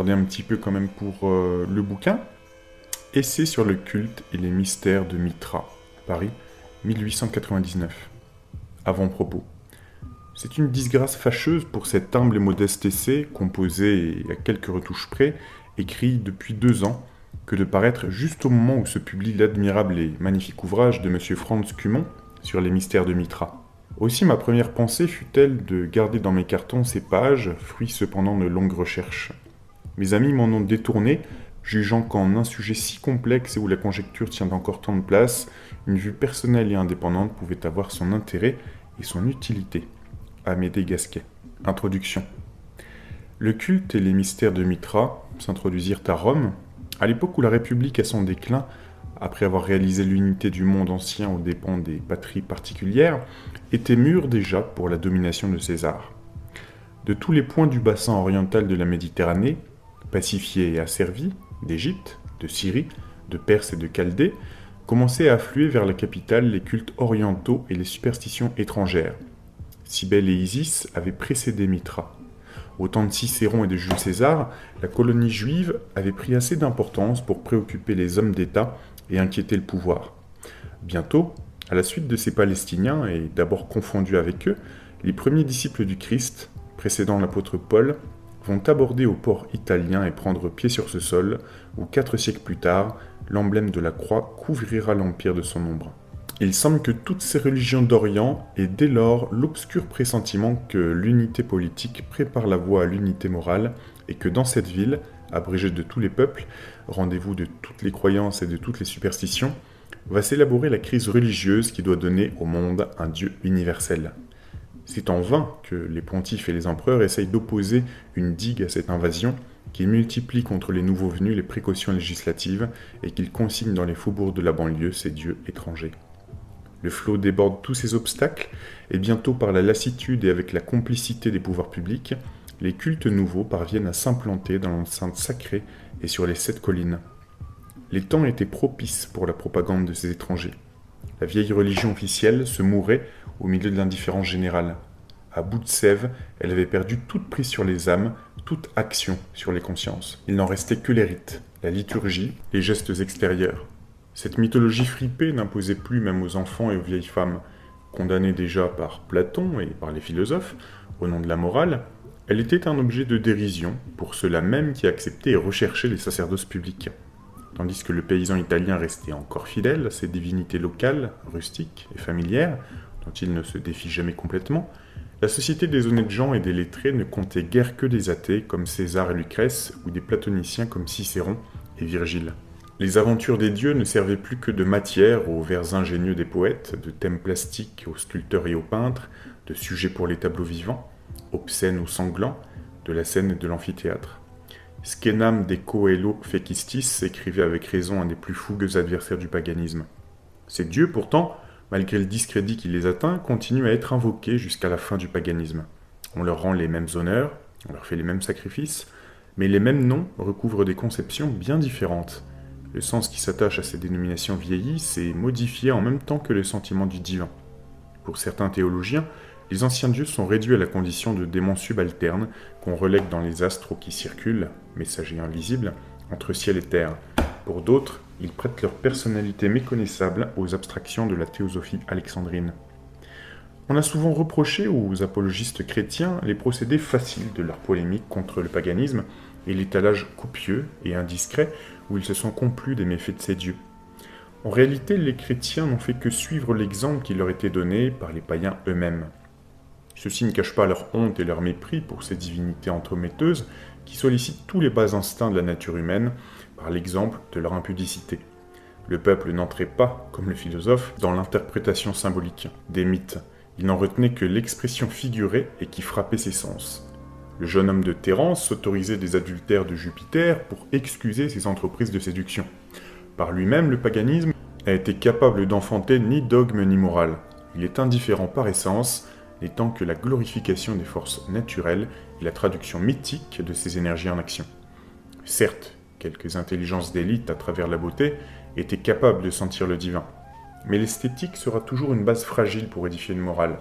Regardez un petit peu quand même pour le bouquin. Essai sur le culte et les mystères de Mitra, Paris, 1899. Avant-propos. C'est une disgrâce fâcheuse pour cet humble et modeste essai, composé à quelques retouches près, écrit depuis 2 ans, que de paraître juste au moment où se publie l'admirable et magnifique ouvrage de M. Franz Cumont sur les mystères de Mitra. Aussi ma première pensée fut-elle de garder dans mes cartons ces pages, fruits cependant de longues recherches. Mes amis m'en ont détourné, jugeant qu'en un sujet si complexe et où la conjecture tient encore tant de place, une vue personnelle et indépendante pouvait avoir son intérêt et son utilité. Amédée Gasquet. Introduction. Le culte et les mystères de Mitra s'introduisirent à Rome, à l'époque où la République à son déclin, après avoir réalisé l'unité du monde ancien aux dépens des patries particulières, était mûre déjà pour la domination de César. De tous les points du bassin oriental de la Méditerranée, pacifiés et asservis, d'Égypte, de Syrie, de Perse et de Chaldée, commençaient à affluer vers la capitale les cultes orientaux et les superstitions étrangères. Cybèle et Isis avaient précédé Mitra. Au temps de Cicéron et de Jules César, la colonie juive avait pris assez d'importance pour préoccuper les hommes d'État et inquiéter le pouvoir. Bientôt, à la suite de ces Palestiniens, et d'abord confondus avec eux, les premiers disciples du Christ, précédant l'apôtre Paul, vont aborder au port italien et prendre pied sur ce sol, où 4 siècles plus tard, l'emblème de la croix couvrira l'empire de son ombre. Il semble que toutes ces religions d'Orient aient dès lors l'obscur pressentiment que l'unité politique prépare la voie à l'unité morale et que dans cette ville, abrégée de tous les peuples, rendez-vous de toutes les croyances et de toutes les superstitions, va s'élaborer la crise religieuse qui doit donner au monde un Dieu universel. C'est en vain que les pontifes et les empereurs essayent d'opposer une digue à cette invasion, qu'ils multiplient contre les nouveaux venus les précautions législatives et qu'ils consignent dans les faubourgs de la banlieue ces dieux étrangers. Le flot déborde tous ces obstacles, et bientôt par la lassitude et avec la complicité des pouvoirs publics, les cultes nouveaux parviennent à s'implanter dans l'enceinte sacrée et sur les 7 collines. Les temps étaient propices pour la propagande de ces étrangers. La vieille religion officielle se mourait au milieu de l'indifférence générale. À bout de sève, elle avait perdu toute prise sur les âmes, toute action sur les consciences. Il n'en restait que les rites, la liturgie, les gestes extérieurs. Cette mythologie fripée n'imposait plus même aux enfants et aux vieilles femmes. Condamnée déjà par Platon et par les philosophes, au nom de la morale, elle était un objet de dérision pour ceux-là même qui acceptaient et recherchaient les sacerdoces publics. Tandis que le paysan italien restait encore fidèle à ses divinités locales, rustiques et familières, dont il ne se défie jamais complètement, la société des honnêtes gens et des lettrés ne comptait guère que des athées comme César et Lucrèce ou des platoniciens comme Cicéron et Virgile. Les aventures des dieux ne servaient plus que de matière aux vers ingénieux des poètes, de thèmes plastiques aux sculpteurs et aux peintres, de sujets pour les tableaux vivants, obscènes ou sanglants, de la scène et de l'amphithéâtre. Scenam de coelo fecistis écrivait avec raison un des plus fougueux adversaires du paganisme. Ces dieux, pourtant, malgré le discrédit qui les atteint, continuent à être invoqués jusqu'à la fin du paganisme. On leur rend les mêmes honneurs, on leur fait les mêmes sacrifices, mais les mêmes noms recouvrent des conceptions bien différentes. Le sens qui s'attache à ces dénominations vieillies s'est modifié en même temps que le sentiment du divin. Pour certains théologiens, les anciens dieux sont réduits à la condition de démons subalternes qu'on relègue dans les astres qui circulent, messagers invisibles, entre ciel et terre. Pour d'autres, ils prêtent leur personnalité méconnaissable aux abstractions de la théosophie alexandrine. On a souvent reproché aux apologistes chrétiens les procédés faciles de leur polémique contre le paganisme et l'étalage copieux et indiscret où ils se sont complus des méfaits de ces dieux. En réalité, les chrétiens n'ont fait que suivre l'exemple qui leur était donné par les païens eux-mêmes. Ceux-ci ne cachent pas leur honte et leur mépris pour ces divinités entremetteuses qui sollicitent tous les bas instincts de la nature humaine par l'exemple de leur impudicité. Le peuple n'entrait pas, comme le philosophe, dans l'interprétation symbolique des mythes. Il n'en retenait que l'expression figurée et qui frappait ses sens. Le jeune homme de Thérence s'autorisait des adultères de Jupiter pour excuser ses entreprises de séduction. Par lui-même, le paganisme n'a été capable d'enfanter ni dogme ni morale. Il est indifférent par essence, n'étant que la glorification des forces naturelles et la traduction mythique de ces énergies en action. Certes, quelques intelligences d'élite à travers la beauté étaient capables de sentir le divin, mais l'esthétique sera toujours une base fragile pour édifier une morale.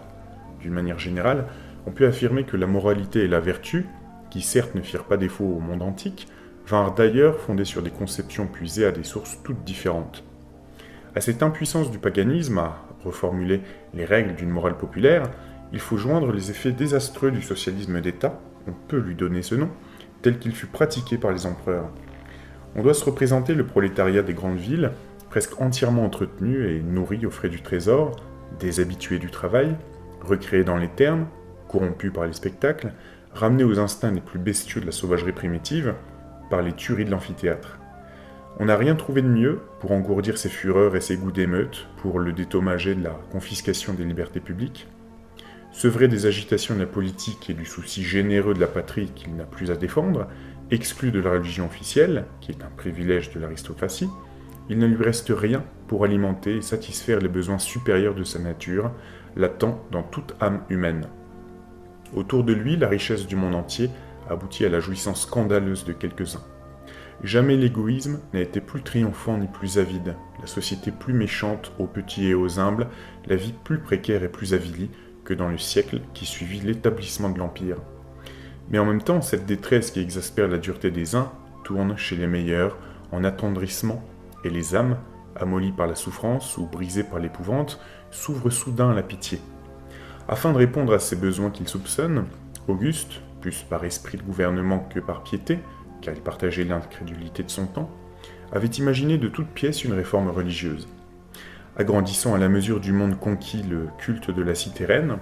D'une manière générale, on peut affirmer que la moralité et la vertu, qui certes ne firent pas défaut au monde antique, vinrent d'ailleurs fondés sur des conceptions puisées à des sources toutes différentes. À cette impuissance du paganisme à reformuler les règles d'une morale populaire, il faut joindre les effets désastreux du socialisme d'État, on peut lui donner ce nom, tel qu'il fut pratiqué par les empereurs. On doit se représenter le prolétariat des grandes villes, presque entièrement entretenu et nourri aux frais du trésor, déshabitué du travail, recréé dans les termes, corrompu par les spectacles, ramené aux instincts les plus bestiaux de la sauvagerie primitive, par les tueries de l'amphithéâtre. On n'a rien trouvé de mieux pour engourdir ses fureurs et ses goûts d'émeute, pour le dédommager de la confiscation des libertés publiques. Sevré des agitations de la politique et du souci généreux de la patrie qu'il n'a plus à défendre, exclu de la religion officielle, qui est un privilège de l'aristocratie, il ne lui reste rien pour alimenter et satisfaire les besoins supérieurs de sa nature, latents dans toute âme humaine. Autour de lui, la richesse du monde entier aboutit à la jouissance scandaleuse de quelques-uns. Jamais l'égoïsme n'a été plus triomphant ni plus avide, la société plus méchante aux petits et aux humbles, la vie plus précaire et plus avilie que dans le siècle qui suivit l'établissement de l'Empire. Mais en même temps, cette détresse qui exaspère la dureté des uns tourne chez les meilleurs en attendrissement, et les âmes, amollies par la souffrance ou brisées par l'épouvante, s'ouvrent soudain à la pitié. Afin de répondre à ces besoins qu'il soupçonne, Auguste, plus par esprit de gouvernement que par piété, car il partageait l'incrédulité de son temps, avait imaginé de toutes pièces une réforme religieuse. Agrandissant à la mesure du monde conquis le culte de la cité reine,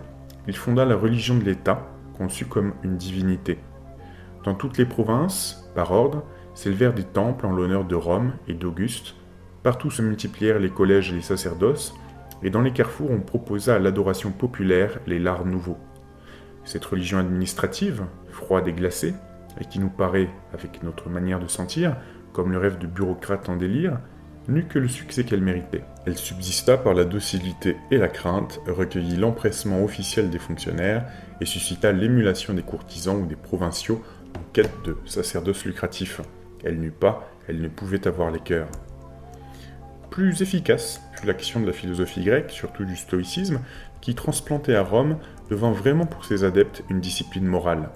il fonda la religion de l'État, conçue comme une divinité. Dans toutes les provinces, par ordre, s'élevèrent des temples en l'honneur de Rome et d'Auguste, partout se multiplièrent les collèges et les sacerdoces, et dans les carrefours on proposa à l'adoration populaire les lards nouveaux. Cette religion administrative, froide et glacée, et qui nous paraît, avec notre manière de sentir, comme le rêve de bureaucrate en délire, n'eut que le succès qu'elle méritait. Elle subsista par la docilité et la crainte, recueillit l'empressement officiel des fonctionnaires et suscita l'émulation des courtisans ou des provinciaux en quête de sacerdoce lucratif. Elle n'eut pas, elle ne pouvait avoir les cœurs. Plus efficace fut l'action de la philosophie grecque, surtout du stoïcisme, qui, transplanté à Rome, devint vraiment pour ses adeptes une discipline morale.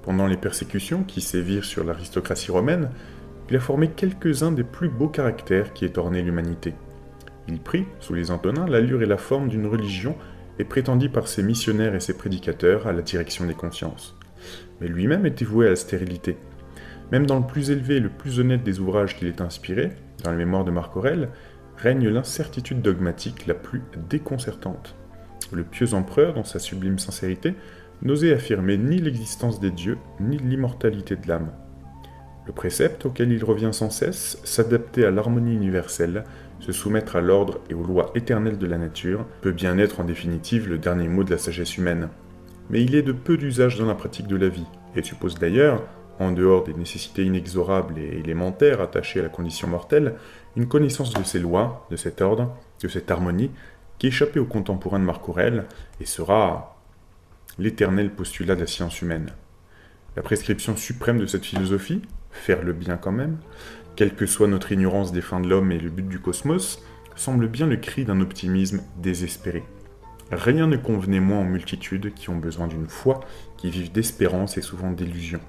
Pendant les persécutions qui sévirent sur l'aristocratie romaine, il a formé quelques-uns des plus beaux caractères qui aient orné l'humanité. Il prit, sous les Antonins, l'allure et la forme d'une religion et prétendit par ses missionnaires et ses prédicateurs à la direction des consciences. Mais lui-même était voué à la stérilité. Même dans le plus élevé et le plus honnête des ouvrages qu'il ait inspirés, dans les mémoires de Marc Aurèle, règne l'incertitude dogmatique la plus déconcertante. Le pieux empereur, dans sa sublime sincérité, n'osait affirmer ni l'existence des dieux, ni l'immortalité de l'âme. Le précepte auquel il revient sans cesse, s'adapter à l'harmonie universelle, se soumettre à l'ordre et aux lois éternelles de la nature, peut bien être en définitive le dernier mot de la sagesse humaine. Mais il est de peu d'usage dans la pratique de la vie, et suppose d'ailleurs, en dehors des nécessités inexorables et élémentaires attachées à la condition mortelle, une connaissance de ces lois, de cet ordre, de cette harmonie, qui échappait aux contemporains de Marc Aurèle, et sera l'éternel postulat de la science humaine. La prescription suprême de cette philosophie, faire le bien quand même, quelle que soit notre ignorance des fins de l'homme et le but du cosmos, semble bien le cri d'un optimisme désespéré. Rien ne convenait moins aux multitudes qui ont besoin d'une foi, qui vivent d'espérance et souvent d'illusion.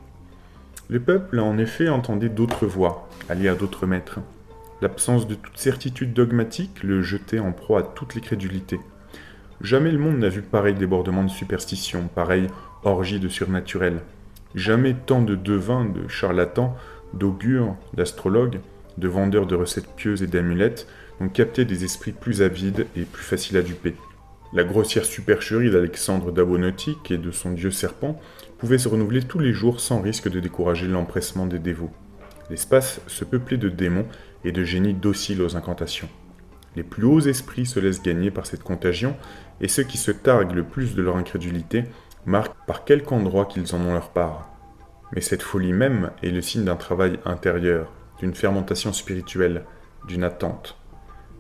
Le peuple, en effet, entendait d'autres voix, allait à d'autres maîtres. L'absence de toute certitude dogmatique le jetait en proie à toute les crédulités. Jamais le monde n'a vu pareil débordement de superstition, pareille orgie de surnaturel. Jamais tant de devins, de charlatans, d'augures, d'astrologues, de vendeurs de recettes pieuses et d'amulettes ont capté des esprits plus avides et plus faciles à duper. La grossière supercherie d'Alexandre d'Abonautique et de son dieu serpent pouvait se renouveler tous les jours sans risque de décourager l'empressement des dévots. L'espace se peuplait de démons et de génies dociles aux incantations. Les plus hauts esprits se laissent gagner par cette contagion, et ceux qui se targuent le plus de leur incrédulité marquent par quelque endroit qu'ils en ont leur part. Mais cette folie même est le signe d'un travail intérieur, d'une fermentation spirituelle, d'une attente.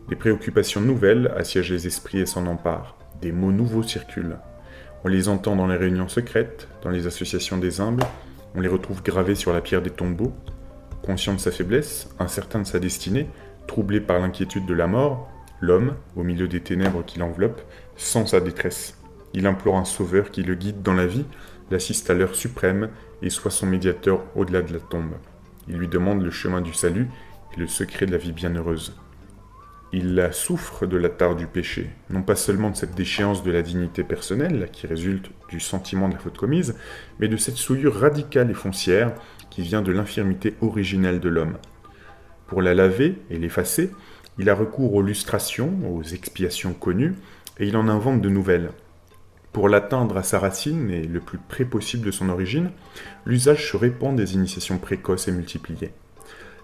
Des préoccupations nouvelles assiègent les esprits et s'en emparent. Des mots nouveaux circulent. On les entend dans les réunions secrètes, dans les associations des humbles, on les retrouve gravés sur la pierre des tombeaux. Conscient de sa faiblesse, incertain de sa destinée, troublé par l'inquiétude de la mort, l'homme, au milieu des ténèbres qui l'enveloppent, sent sa détresse. Il implore un sauveur qui le guide dans la vie, l'assiste à l'heure suprême et soit son médiateur au-delà de la tombe. Il lui demande le chemin du salut et le secret de la vie bienheureuse. Il la souffre de la tare du péché, non pas seulement de cette déchéance de la dignité personnelle qui résulte du sentiment de la faute commise, mais de cette souillure radicale et foncière qui vient de l'infirmité originelle de l'homme. Pour la laver et l'effacer, il a recours aux lustrations, aux expiations connues, et il en invente de nouvelles. Pour l'atteindre à sa racine et le plus près possible de son origine, l'usage se répand des initiations précoces et multipliées.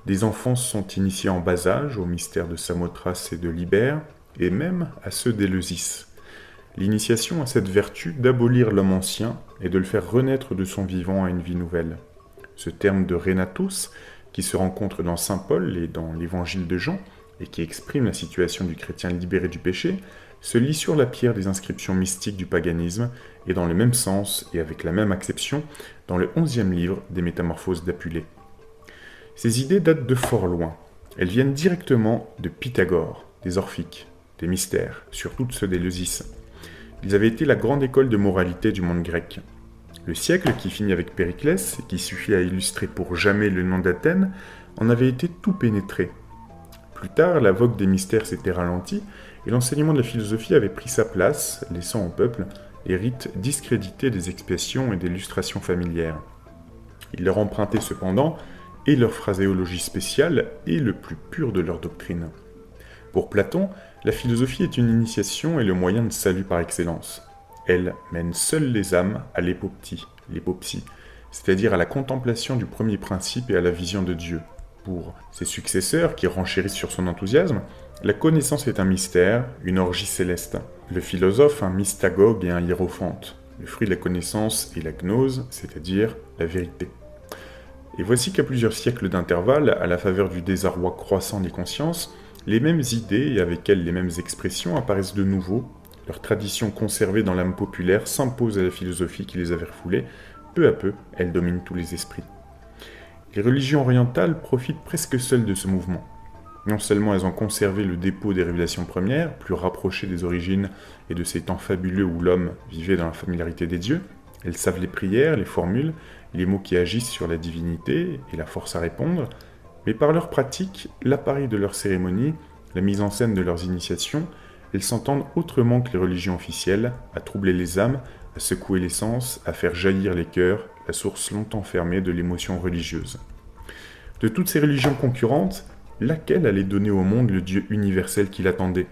Des enfants sont initiés en bas âge au mystère de Samothrace et de Libère, et même à ceux d'Éleusis. L'initiation a cette vertu d'abolir l'homme ancien et de le faire renaître de son vivant à une vie nouvelle. Ce terme de renatus, qui se rencontre dans saint Paul et dans l'évangile de Jean, et qui exprime la situation du chrétien libéré du péché, se lit sur la pierre des inscriptions mystiques du paganisme, et dans le même sens et avec la même acception, dans le 11e livre des Métamorphoses d'Apulée. Ces idées datent de fort loin. Elles viennent directement de Pythagore, des Orphiques, des mystères, surtout de ceux d'Éleusis. Ils avaient été la grande école de moralité du monde grec. Le siècle qui finit avec Périclès, et qui suffit à illustrer pour jamais le nom d'Athènes, en avait été tout pénétré. Plus tard, la vogue des mystères s'était ralentie, et l'enseignement de la philosophie avait pris sa place, laissant au peuple les rites discrédités des expiations et des lustrations familières. Il leur empruntait cependant et leur phraséologie spéciale et le plus pur de leur doctrine. Pour Platon, la philosophie est une initiation et le moyen de salut par excellence. Elle mène seule les âmes à l'hypopsie, c'est-à-dire à la contemplation du premier principe et à la vision de Dieu. Pour ses successeurs, qui renchérissent sur son enthousiasme, la connaissance est un mystère, une orgie céleste. Le philosophe, un mystagogue et un hiérophante. Le fruit de la connaissance est la gnose, c'est-à-dire la vérité. Et voici qu'à plusieurs siècles d'intervalle, à la faveur du désarroi croissant des consciences, les mêmes idées et avec elles les mêmes expressions apparaissent de nouveau. Leur tradition conservée dans l'âme populaire s'impose à la philosophie qui les avait refoulées. Peu à peu, elle domine tous les esprits. Les religions orientales profitent presque seules de ce mouvement. Non seulement elles ont conservé le dépôt des révélations premières, plus rapproché des origines et de ces temps fabuleux où l'homme vivait dans la familiarité des dieux, elles savent les prières, les formules, les mots qui agissent sur la divinité et la force à répondre, mais par leur pratique, l'appareil de leurs cérémonies, la mise en scène de leurs initiations, elles s'entendent autrement que les religions officielles, à troubler les âmes, à secouer les sens, à faire jaillir les cœurs, la source longtemps fermée de l'émotion religieuse. De toutes ces religions concurrentes, laquelle allait donner au monde le Dieu universel qu'il attendait?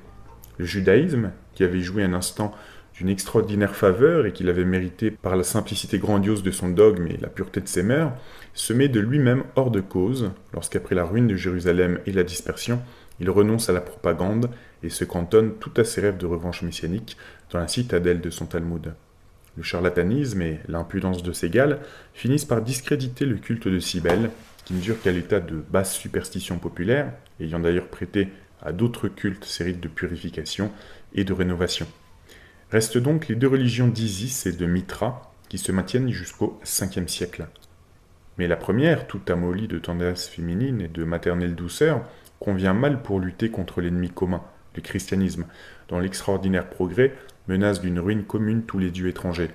Le judaïsme, qui avait joué un instant d'une extraordinaire faveur et qu'il avait mérité par la simplicité grandiose de son dogme et la pureté de ses mœurs, se met de lui-même hors de cause lorsqu'après la ruine de Jérusalem et la dispersion, il renonce à la propagande et se cantonne tout à ses rêves de revanche messianique dans la citadelle de son Talmud. Le charlatanisme et l'impudence de ses Galles finissent par discréditer le culte de Cybèle, qui ne dure qu'à l'état de basse superstition populaire, ayant d'ailleurs prêté à d'autres cultes ses rites de purification et de rénovation. Restent donc les deux religions d'Isis et de Mithra, qui se maintiennent jusqu'au 5e siècle. Mais la première, toute amollie de tendresse féminine et de maternelle douceur, convient mal pour lutter contre l'ennemi commun, le christianisme, dont l'extraordinaire progrès menace d'une ruine commune tous les dieux étrangers.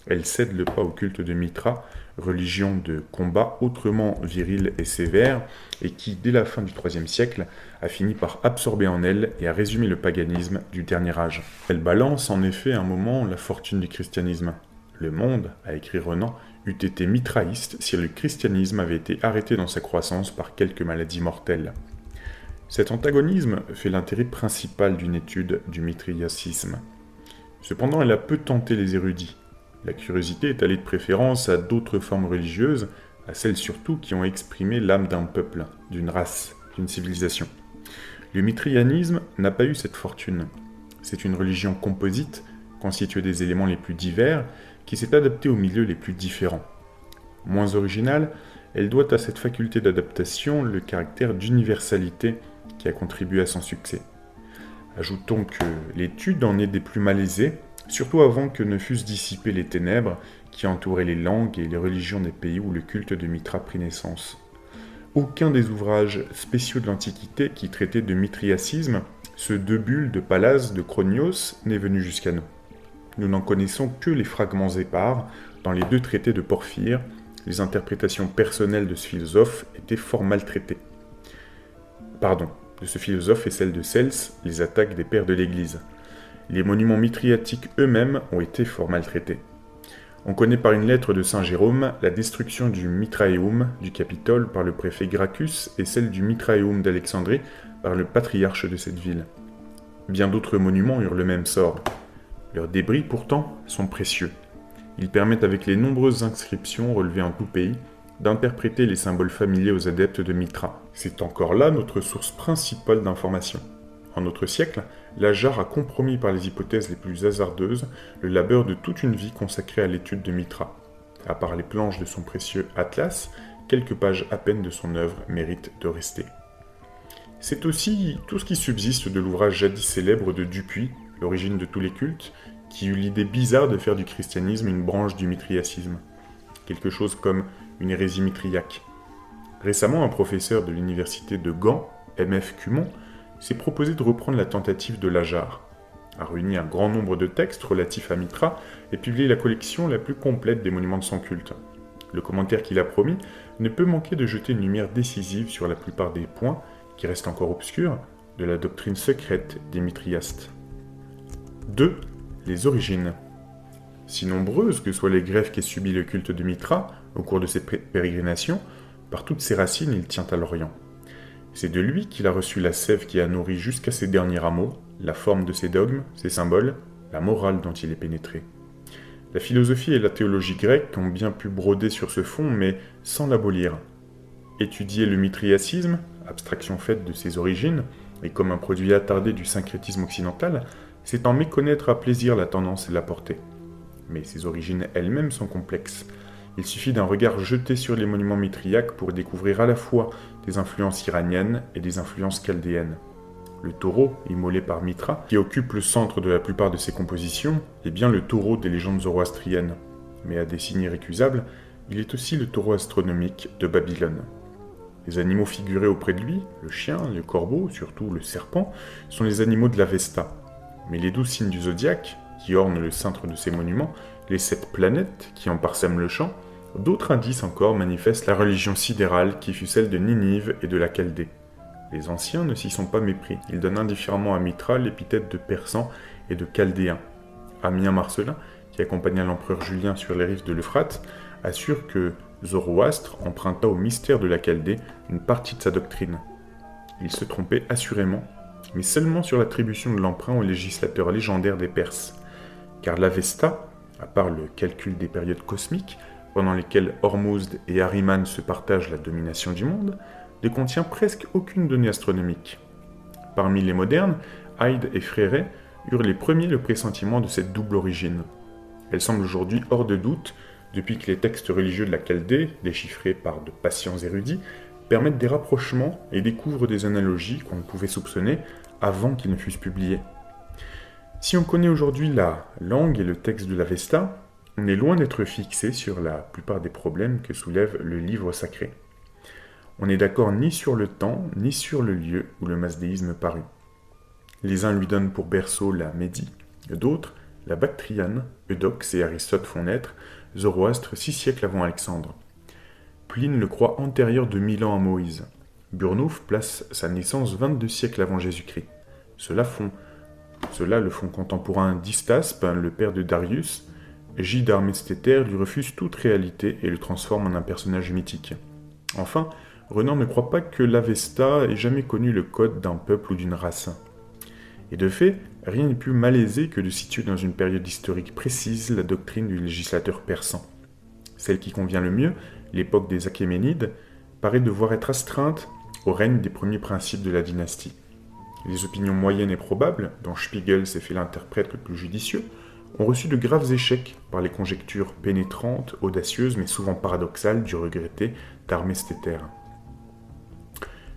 Elle cède le pas au culte de Mithra, religion de combat autrement virile et sévère, et qui, dès la fin du IIIe siècle, a fini par absorber en elle et à résumer le paganisme du dernier âge. Elle balance en effet un moment la fortune du christianisme. Le monde, a écrit Renan, eût été mitraïste si le christianisme avait été arrêté dans sa croissance par quelque maladie mortelle. Cet antagonisme fait l'intérêt principal d'une étude du mitriacisme. Cependant, elle a peu tenté les érudits. La curiosité est allée de préférence à d'autres formes religieuses, à celles surtout qui ont exprimé l'âme d'un peuple, d'une race, d'une civilisation. Le mitrianisme n'a pas eu cette fortune. C'est une religion composite, constituée des éléments les plus divers, qui s'est adaptée aux milieux les plus différents. Moins originale, elle doit à cette faculté d'adaptation le caractère d'universalité qui a contribué à son succès. Ajoutons que l'étude en est des plus malaisées, surtout avant que ne fussent dissipées les ténèbres qui entouraient les langues et les religions des pays où le culte de Mithra prit naissance. Aucun des ouvrages spéciaux de l'Antiquité qui traitaient de mitriacisme, ceux de Bulle, de Pallas, de Chronios, n'est venu jusqu'à nous. Nous n'en connaissons que les fragments épars dans les deux traités de Porphyre, les interprétations personnelles de ce philosophe étaient fort maltraitées. De ce philosophe et celles de Cels, les attaques des pères de l'Église. Les monuments mitriatiques eux-mêmes ont été fort maltraités. On connaît par une lettre de saint Jérôme la destruction du Mitraeum du Capitole par le préfet Gracchus et celle du Mitraeum d'Alexandrie par le patriarche de cette ville. Bien d'autres monuments eurent le même sort. Leurs débris, pourtant, sont précieux. Ils permettent, avec les nombreuses inscriptions relevées en tout pays, d'interpréter les symboles familiers aux adeptes de Mitra. C'est encore là notre source principale d'information. En notre siècle, Lajar a compromis par les hypothèses les plus hasardeuses le labeur de toute une vie consacrée à l'étude de Mitra. À part les planches de son précieux Atlas, quelques pages à peine de son œuvre méritent de rester. C'est aussi tout ce qui subsiste de l'ouvrage jadis célèbre de Dupuy, L'origine de tous les cultes, qui eut l'idée bizarre de faire du christianisme une branche du mitriacisme. Quelque chose comme une hérésie mitriaque. Récemment, un professeur de l'université de Gand, M.F. Cumont, s'est proposé de reprendre la tentative de Lajar, a réuni un grand nombre de textes relatifs à Mitra et publié la collection la plus complète des monuments de son culte. Le commentaire qu'il a promis ne peut manquer de jeter une lumière décisive sur la plupart des points, qui restent encore obscurs, de la doctrine secrète des mitriastes. 2. Les origines. Si nombreuses que soient les greffes qu'ait subi le culte de Mitra au cours de ses pérégrinations, par toutes ses racines il tient à l'Orient. C'est de lui qu'il a reçu la sève qui a nourri jusqu'à ses derniers rameaux, la forme de ses dogmes, ses symboles, la morale dont il est pénétré. La philosophie et la théologie grecque ont bien pu broder sur ce fond, mais sans l'abolir. Étudier le mitriacisme, abstraction faite de ses origines, et comme un produit attardé du syncrétisme occidental, c'est en méconnaître à plaisir la tendance et la portée. Mais ses origines elles-mêmes sont complexes. Il suffit d'un regard jeté sur les monuments mitriaques pour découvrir à la fois des influences iraniennes et des influences chaldéennes. Le taureau, immolé par Mitra, qui occupe le centre de la plupart de ses compositions, est bien le taureau des légendes zoroastriennes. Mais à des signes irrécusables, il est aussi le taureau astronomique de Babylone. Les animaux figurés auprès de lui, le chien, le corbeau, surtout le serpent, sont les animaux de l'Avesta. Mais les 12 signes du zodiaque, qui ornent le cintre de ces monuments, les 7 planètes qui en parsèment le champ, d'autres indices encore manifestent la religion sidérale qui fut celle de Ninive et de la Chaldée. Les anciens ne s'y sont pas mépris, ils donnent indifféremment à Mitra l'épithète de persan et de chaldéen. Ammien Marcellin, qui accompagna l'empereur Julien sur les rives de l'Euphrate, assure que Zoroastre emprunta au mystère de la Chaldée une partie de sa doctrine. Il se trompait assurément, mais seulement sur l'attribution de l'emprunt aux législateurs légendaires des Perses, car l'Avesta, à part le calcul des périodes cosmiques, pendant lesquelles Hormuzd et Ahriman se partagent la domination du monde, ne contient presque aucune donnée astronomique. Parmi les modernes, Hyde et Freyret eurent les premiers le pressentiment de cette double origine. Elle semble aujourd'hui hors de doute, depuis que les textes religieux de la Chaldée, déchiffrés par de patients érudits, permettent des rapprochements et découvrent des analogies qu'on ne pouvait soupçonner avant qu'ils ne fussent publiés. Si on connaît aujourd'hui la langue et le texte de l'Avesta, on est loin d'être fixé sur la plupart des problèmes que soulève le livre sacré. On n'est d'accord ni sur le temps, ni sur le lieu où le masdéisme parut. Les uns lui donnent pour berceau la Médie, d'autres la Bactriane, Eudoxe et Aristote font naître Zoroastre 6 siècles avant Alexandre. Pline le croit antérieur de 1000 ans à Moïse. Burnouf place sa naissance 22 siècles avant Jésus-Christ. Cela le font contemporain d'Hystaspe, le père de Darius. J. d'Armestéter lui refuse toute réalité et le transforme en un personnage mythique. Enfin, Renan ne croit pas que l'Avesta ait jamais connu le code d'un peuple ou d'une race. Et de fait, rien n'est plus malaisé que de situer dans une période historique précise la doctrine du législateur persan. Celle qui convient le mieux, l'époque des Achéménides, paraît devoir être astreinte au règne des premiers principes de la dynastie. Les opinions moyennes et probables, dont Spiegel s'est fait l'interprète le plus judicieux, ont reçu de graves échecs par les conjectures pénétrantes, audacieuses mais souvent paradoxales du regretté d'Armestéter.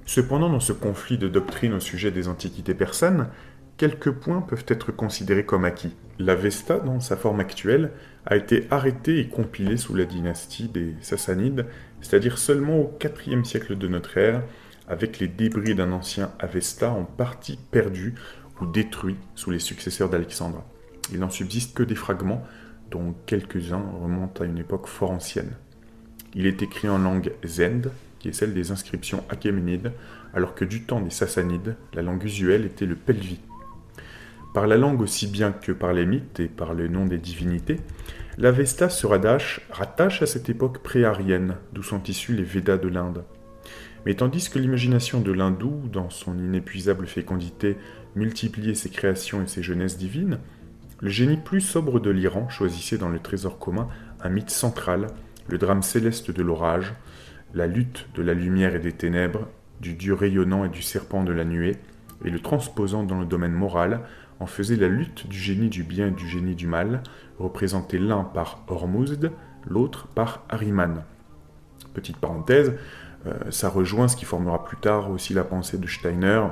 Cependant, dans ce conflit de doctrine au sujet des antiquités persanes, quelques points peuvent être considérés comme acquis. L'Avesta, dans sa forme actuelle, a été arrêtée et compilée sous la dynastie des Sassanides, c'est-à-dire seulement au IVe siècle de notre ère, avec les débris d'un ancien Avesta en partie perdus ou détruits sous les successeurs d'Alexandre. Il n'en subsiste que des fragments, dont quelques-uns remontent à une époque fort ancienne. Il est écrit en langue zend, qui est celle des inscriptions achéménides, alors que du temps des Sassanides, la langue usuelle était le pelvi. Par la langue aussi bien que par les mythes et par le nom des divinités, l'Avesta se rattache à cette époque pré-aryenne, d'où sont issus les Védas de l'Inde. Mais tandis que l'imagination de l'hindou, dans son inépuisable fécondité, multipliait ses créations et ses jeunesses divines, le génie plus sobre de l'Iran choisissait dans le trésor commun un mythe central, le drame céleste de l'orage, la lutte de la lumière et des ténèbres, du dieu rayonnant et du serpent de la nuée, et le transposant dans le domaine moral, en faisait la lutte du génie du bien et du génie du mal, représenté l'un par Ormuzd, l'autre par Ahriman. Petite parenthèse, ça rejoint ce qui formera plus tard aussi la pensée de Steiner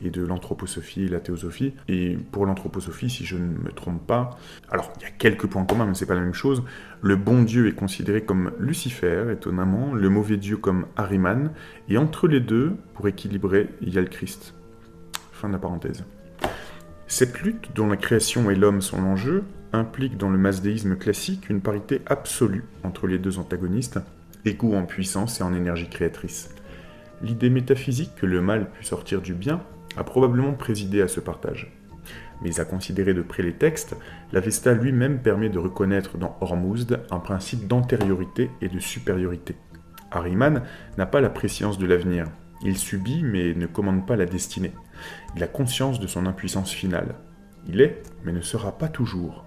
et de l'anthroposophie et la théosophie. Et pour l'anthroposophie, si je ne me trompe pas, alors il y a quelques points communs, mais c'est pas la même chose. Le bon Dieu est considéré comme Lucifer, étonnamment, le mauvais Dieu comme Ahriman, et entre les deux, pour équilibrer, il y a le Christ. Fin de la parenthèse. Cette lutte, dont la création et l'homme sont l'enjeu, implique dans le masdéisme classique une parité absolue entre les deux antagonistes, égaux en puissance et en énergie créatrice. L'idée métaphysique que le mal put sortir du bien a probablement présidé à ce partage. Mais à considérer de près les textes, l'Avesta lui-même permet de reconnaître dans Ormuzd un principe d'antériorité et de supériorité. Ahriman n'a pas la prescience de l'avenir. Il subit mais ne commande pas la destinée. Il a conscience de son impuissance finale. Il est, mais ne sera pas toujours.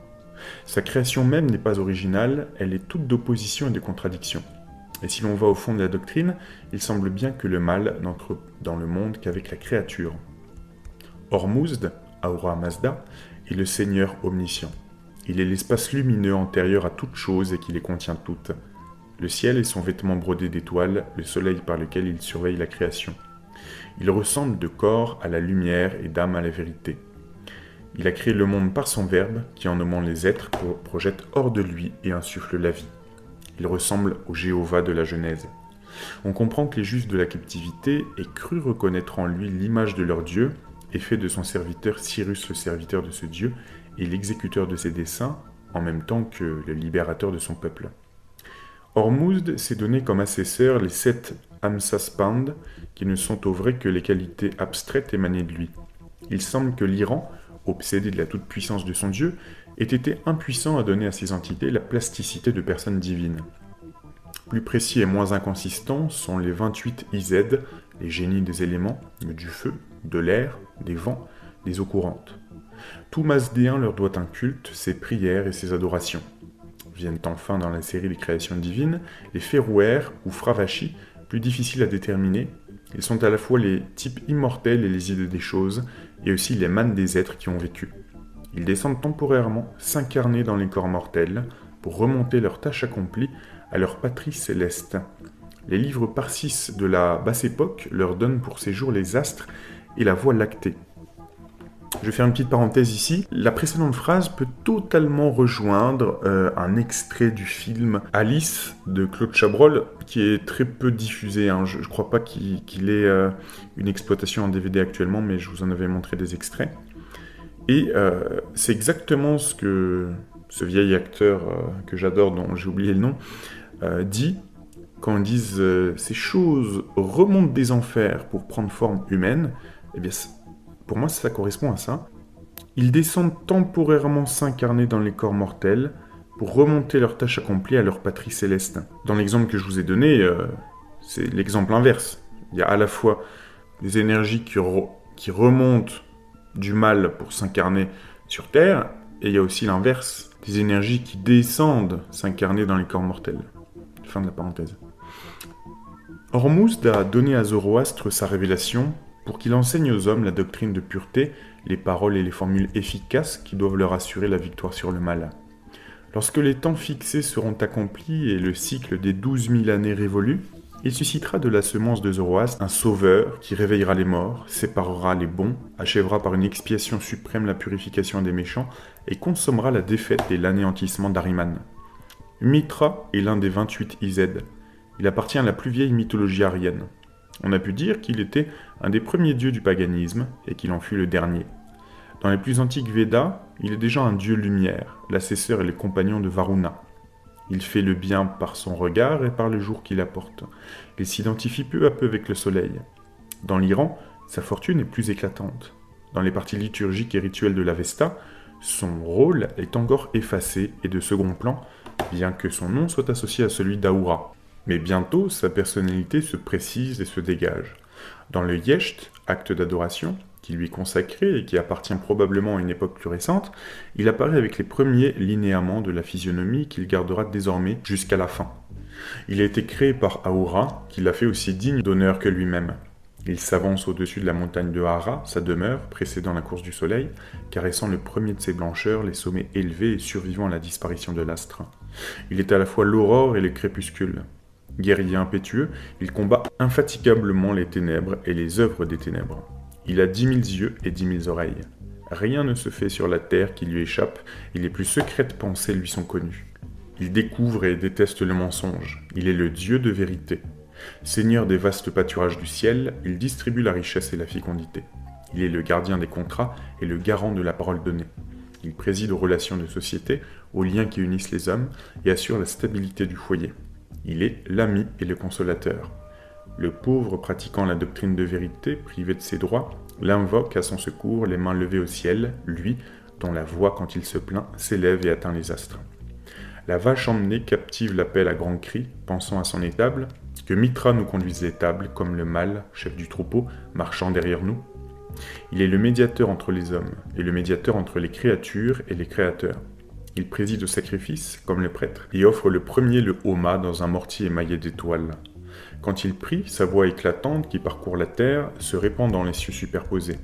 Sa création même n'est pas originale, elle est toute d'opposition et de contradiction. Et si l'on va au fond de la doctrine, il semble bien que le mal n'entre dans le monde qu'avec la créature. Ormuzd, Ahura Mazda, est le Seigneur omniscient. Il est l'espace lumineux antérieur à toute chose et qui les contient toutes. Le ciel est son vêtement brodé d'étoiles, le soleil par lequel il surveille la création. Il ressemble de corps à la lumière et d'âme à la vérité. Il a créé le monde par son verbe, qui en nommant les êtres projette hors de lui et insuffle la vie. Il ressemble au Jéhovah de la Genèse. On comprend que les Juifs de la captivité aient cru reconnaître en lui l'image de leur Dieu et fait de son serviteur Cyrus le serviteur de ce Dieu et l'exécuteur de ses desseins, en même temps que le libérateur de son peuple. Ormuzd s'est donné comme assesseurs les 7 Amsaspand, qui ne sont au vrai que les qualités abstraites émanées de lui. Il semble que l'Iran, obsédé de la toute-puissance de son Dieu, ait été impuissant à donner à ces entités la plasticité de personnes divines. Plus précis et moins inconsistants sont les 28 Ized, les génies des éléments, du feu, de l'air, des vents, des eaux courantes. Tout Masdéen leur doit un culte, ses prières et ses adorations. Viennent enfin dans la série des créations divines les Férouères ou Fravashi, plus difficiles à déterminer. Ils sont à la fois les types immortels et les idées des choses, et aussi les mânes des êtres qui ont vécu. Ils descendent temporairement, s'incarner dans les corps mortels, pour remonter leur tâche accomplie à leur patrie céleste. Les livres parsis de la basse époque leur donnent pour séjour les astres et la voie lactée. Je vais faire une petite parenthèse ici. La précédente phrase peut totalement rejoindre un extrait du film Alice de Claude Chabrol, qui est très peu diffusé. Je ne crois pas qu'il ait une exploitation en DVD actuellement, mais je vous en avais montré des extraits. Et c'est exactement ce que ce vieil acteur que j'adore, dont j'ai oublié le nom, dit quand ils disent ces choses remontent des enfers pour prendre forme humaine. Eh bien, pour moi, ça correspond à ça. Ils descendent temporairement s'incarner dans les corps mortels pour remonter leur tâche accomplie à leur patrie céleste. Dans l'exemple que je vous ai donné, c'est l'exemple inverse. Il y a à la fois des énergies qui remontent du mal pour s'incarner sur Terre, et il y a aussi l'inverse, des énergies qui descendent s'incarner dans les corps mortels. Fin de la parenthèse. Ormuzd a donné à Zoroastre sa révélation pour qu'il enseigne aux hommes la doctrine de pureté, les paroles et les formules efficaces qui doivent leur assurer la victoire sur le mal. Lorsque les temps fixés seront accomplis et le cycle des 12 000 années révolu, il suscitera de la semence de Zoroastre un sauveur qui réveillera les morts, séparera les bons, achèvera par une expiation suprême la purification des méchants et consommera la défaite et l'anéantissement d'Ahriman. Mitra est l'un des 28 Ized. Il appartient à la plus vieille mythologie aryenne. On a pu dire qu'il était un des premiers dieux du paganisme et qu'il en fut le dernier. Dans les plus antiques Védas, il est déjà un dieu lumière, l'assesseur et le compagnon de Varuna. Il fait le bien par son regard et par le jour qu'il apporte. Il s'identifie peu à peu avec le soleil. Dans l'Iran, sa fortune est plus éclatante. Dans les parties liturgiques et rituelles de l'Avesta, son rôle est encore effacé et de second plan, bien que son nom soit associé à celui d'Ahura. Mais bientôt, sa personnalité se précise et se dégage. Dans le Yesht, acte d'adoration, qui lui est consacré et qui appartient probablement à une époque plus récente, il apparaît avec les premiers linéaments de la physionomie qu'il gardera désormais jusqu'à la fin. Il a été créé par Ahura, qui l'a fait aussi digne d'honneur que lui-même. Il s'avance au-dessus de la montagne de Hara, sa demeure, précédant la course du soleil, caressant le premier de ses blancheurs, les sommets élevés et survivant à la disparition de l'astre. Il est à la fois l'aurore et le crépuscule. Guerrier impétueux, il combat infatigablement les ténèbres et les œuvres des ténèbres. Il a 10 000 yeux et 10 000 oreilles. Rien ne se fait sur la terre qui lui échappe, et les plus secrètes pensées lui sont connues. Il découvre et déteste le mensonge. Il est le Dieu de vérité. Seigneur des vastes pâturages du ciel, il distribue la richesse et la fécondité. Il est le gardien des contrats et le garant de la parole donnée. Il préside aux relations de société, aux liens qui unissent les hommes et assure la stabilité du foyer. Il est l'ami et le consolateur. Le pauvre pratiquant la doctrine de vérité, privé de ses droits, l'invoque à son secours, les mains levées au ciel, lui, dont la voix, quand il se plaint, s'élève et atteint les astres. La vache emmenée captive l'appelle à grands cris, pensant à son étable, que Mitra nous conduise l'étable, comme le mâle, chef du troupeau, marchant derrière nous. Il est le médiateur entre les hommes, et le médiateur entre les créatures et les créateurs. Il préside au sacrifice, comme le prêtre, et offre le premier le homa dans un mortier émaillé d'étoiles. Quand il prie, sa voix éclatante qui parcourt la terre se répand dans les cieux superposés.